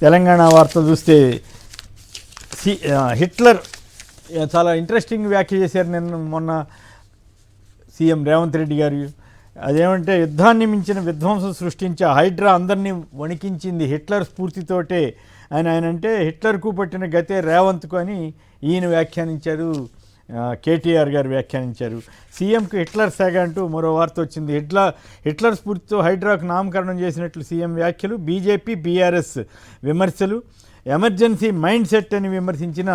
తెలంగాణ వార్తలు చూస్తే హిట్లర్ చాలా ఇంట్రెస్టింగ్ వ్యాఖ్య చేశారు మొన్న సీఎం రేవంత్ రెడ్డి గారు. అదేమంటే యుద్ధాన్ని మించిన విధ్వంసం సృష్టించే హైడ్రా అందరినీ వణికించింది హిట్లర్ స్ఫూర్తితోటే ఆయన అంటే హిట్లర్కు పట్టిన గతే రేవంత్కు అని ఈయన వ్యాఖ్యానించారు. కేటీఆర్ గారు వ్యాఖ్యానించారు. సీఎంకు హిట్లర్ శాఖ అంటూ మరో వార్త వచ్చింది. హిట్లర్ స్ఫూర్తితో హైడ్రాకు నామకరణం చేసినట్లు సీఎం వ్యాఖ్యలు, బీజేపీ బీఆర్ఎస్ విమర్శలు, ఎమర్జెన్సీ మైండ్ సెట్ అని విమర్శించిన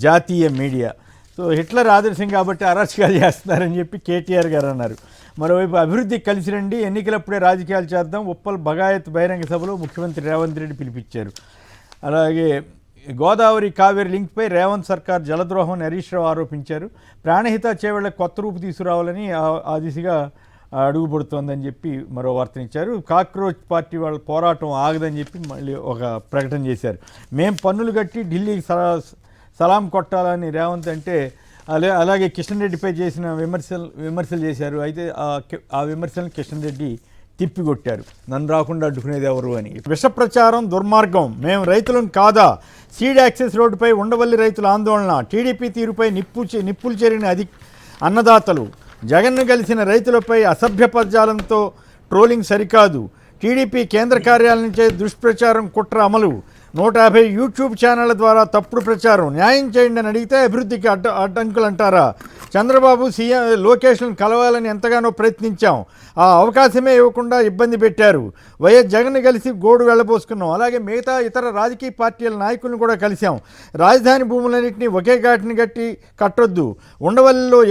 జాతీయ మీడియా. సో హిట్లర్ ఆదర్శం కాబట్టి అరాచకాలు చేస్తున్నారని చెప్పి కేటీఆర్ గారు అన్నారు. మరోవైపు అభివృద్ధికి కలిసి రండి, ఎన్నికలప్పుడే రాజకీయాలు చేద్దాం, ఉప్పల్ బగాయత్ బహిరంగ సభలో ముఖ్యమంత్రి రేవంత్ రెడ్డి పిలిపించారు. అలాగే గోదావరి కావేరి లింక్పై రేవంత్ సర్కార్ జలద్రోహం అని హరీష్ రావు ఆరోపించారు. ప్రాణహిత చేవళ్లకు కొత్త రూపు తీసుకురావాలని ఆ దిశగా అడుగుపడుతోందని చెప్పి మరో వార్తనిచ్చారు. కాక్రోచ్ పార్టీ వాళ్ళ పోరాటం ఆగదని చెప్పి మళ్ళీ ఒక ప్రకటన చేశారు. మేం పన్నులు కట్టి ఢిల్లీకి సలాం కొట్టాలని రేవంత్ అంటే అలాగే కిషన్ రెడ్డిపై చేసిన విమర్శలు చేశారు. అయితే ఆ విమర్శలను కిషన్ రెడ్డి తిప్పికొట్టారు. నన్ను రాకుండా అడ్డుకునేది ఎవరు అని. విష ప్రచారం దుర్మార్గం, మేము రైతులం కాదా, సీడ్ యాక్సెస్ రోడ్డుపై ఉండవల్లి రైతుల ఆందోళన, టీడీపీ తీరుపై నిప్పులు చెరిగిన అన్నదాతలు, జగన్ను కలిసిన రైతులపై అసభ్య పదజాలంతో ట్రోలింగ్ సరికాదు, టీడీపీ కేంద్ర కార్యాలయం నుంచే దుష్ప్రచారం కుట్ర అమలు, 150 యూట్యూబ్ ఛానళ్ల ద్వారా తప్పుడు ప్రచారం, న్యాయం చేయండి అని అడిగితే అభివృద్ధికి అడ్డంకులు అంటారా, చంద్రబాబు సీఎం లోకేష్లను కలవాలని ఎంతగానో ప్రయత్నించాం, ఆ అవకాశమే ఇవ్వకుండా ఇబ్బంది పెట్టారు, వైఎస్ జగన్ కలిసి గోడు వెళ్ళబోసుకున్నాం, అలాగే మిగతా ఇతర రాజకీయ పార్టీల నాయకులను కూడా కలిశాం, రాజధాని భూములన్నింటినీ ఒకే ఘాటిని కట్టొద్దు, ఉండవల్లిలో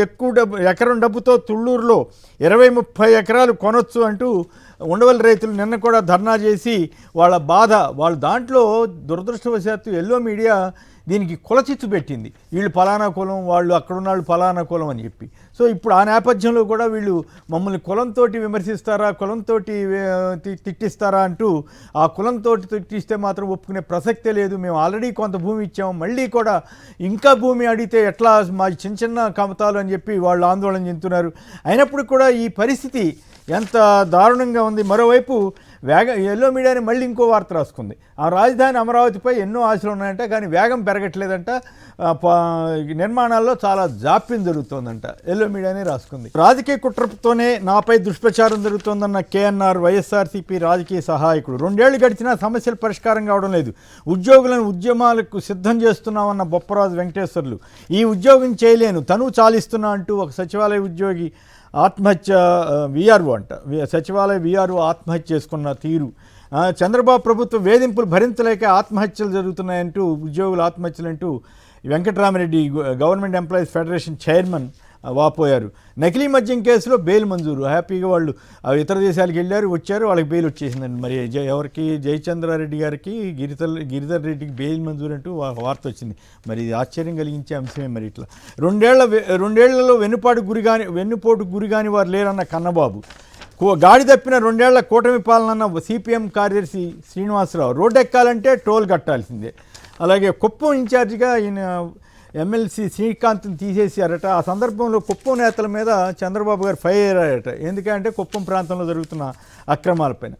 ఎకరం డబ్బుతో తుళ్ళూరులో 20-30 ఎకరాలు కొనొచ్చు అంటూ ఉండవల్లి రైతులు నిన్న కూడా ధర్నా చేసి వాళ్ళ దాంట్లో దురదృష్టవశాత్తు ఎల్లో మీడియా దీనికి కులచిచ్చు పెట్టింది. వీళ్ళు ఫలానా కులం, వాళ్ళు అక్కడున్న వాళ్ళు ఫలానా కులం అని చెప్పి. సో ఇప్పుడు ఆ నేపథ్యంలో కూడా వీళ్ళు మమ్మల్ని కులంతో విమర్శిస్తారా, కులంతో తిట్టిస్తారా అంటూ ఆ కులంతో తిట్టిస్తే మాత్రం ఒప్పుకునే ప్రసక్తే లేదు. మేము ఆల్రెడీ కొంత భూమి ఇచ్చాము, మళ్ళీ కూడా ఇంకా భూమి అడిగితే ఎట్లా, మా చిన్న కమతాలు అని చెప్పి వాళ్ళు ఆందోళన చెందుతున్నారు. అయినప్పుడు కూడా ఈ పరిస్థితి ఎంత దారుణంగా ఉంది. మరోవైపు ఎల్లో మీడియాని మళ్ళీ ఇంకో వార్త రాసుకుంది. ఆ రాజధాని అమరావతిపై ఎన్నో ఆశలు ఉన్నాయంట, కానీ వేగం పెరగట్లేదంట, నిర్మాణాల్లో చాలా జాప్యం జరుగుతోందంట. ఎల్లో మీడియానే రాసుకుంది. రాజకీయ కుట్రతోనే నాపై దుష్ప్రచారం జరుగుతోందన్న కేఎన్ఆర్ వైఎస్ఆర్సీపీ రాజకీయ సహాయకుడు. 2 ఏళ్లు గడిచినా సమస్యలు పరిష్కారం కావడం లేదు, ఉద్యోగులను ఉద్యమాలకు సిద్ధం చేస్తున్నామన్న బొప్పరాజు వెంకటేశ్వర్లు. ఈ ఉద్యోగం చేయలేను, తను చాలిస్తున్నా అంటూ ఒక సచివాలయ ఉద్యోగి ఆత్మహత్య, వీఆర్ఓ అంట, సచివాలయ వీఆర్ఓ ఆత్మహత్య చేసుకున్న తీరు. చంద్రబాబు ప్రభుత్వ వేధింపులు భరించలేక ఆత్మహత్యలు జరుగుతున్నాయంటూ, ఉద్యోగుల ఆత్మహత్యలు అంటూ Venkataramareddy government employees federation chairman వాపోయారు. నకిలీ మద్యం కేసులో బెయిల్ మంజూరు. హ్యాపీగా వాళ్ళు ఇతర దేశాలకు వెళ్ళారు, వచ్చారు, వాళ్ళకి బెయిల్ వచ్చేసిందండి. మరి ఎవరికి, జయచంద్రారెడ్డి గారికి, గిరిధర్ రెడ్డికి బెయిల్ మంజూరు అంటూ వార్త వచ్చింది. మరి ఇది ఆశ్చర్యం కలిగించే అంశమే. మరి ఇట్లా రెండేళ్లలో వెన్నుపోటు గురిగాని వారు లేరన్న కన్నబాబు. గాడి తప్పిన 2 ఏళ్ల కూటమి పాలన సిపిఎం కార్యదర్శి శ్రీనివాసరావు. రోడ్డు ఎక్కాలంటే టోల్ కట్టాల్సిందే. అలాగే కుప్పం ఇన్ఛార్జిగా ఈయన ఎమ్మెల్సీ శ్రీకాంత్ని తీసేసారట. ఆ సందర్భంలో కుప్పం నేతల మీద చంద్రబాబు గారు ఫైర్ అయ్యారట. ఎందుకంటే కుప్పం ప్రాంతంలో జరుగుతున్న అక్రమాలపైన.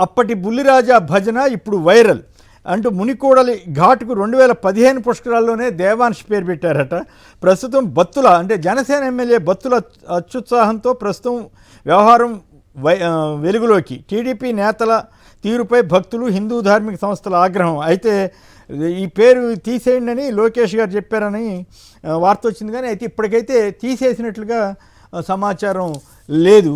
అప్పటి బుల్లిరాజా భజన ఇప్పుడు వైరల్ అంటూ మునికోడలి ఘాటుకు 2015 పుష్కరాల్లోనే దేవాంశ్ పేరు పెట్టారట. ప్రస్తుతం బత్తుల అంటే జనసేన ఎమ్మెల్యే బత్తుల అత్యుత్సాహంతో ప్రస్తుతం వ్యవహారం వెలుగులోకి. టీడీపీ నేతల తీరుపై భక్తులు, హిందూ ధార్మిక సంస్థల ఆగ్రహం. అయితే ఈ పేరు తీసేయండి అని లోకేష్ గారు చెప్పారని వార్త వచ్చింది, కానీ అయితే ఇప్పటికైతే తీసేసినట్లుగా సమాచారం లేదు.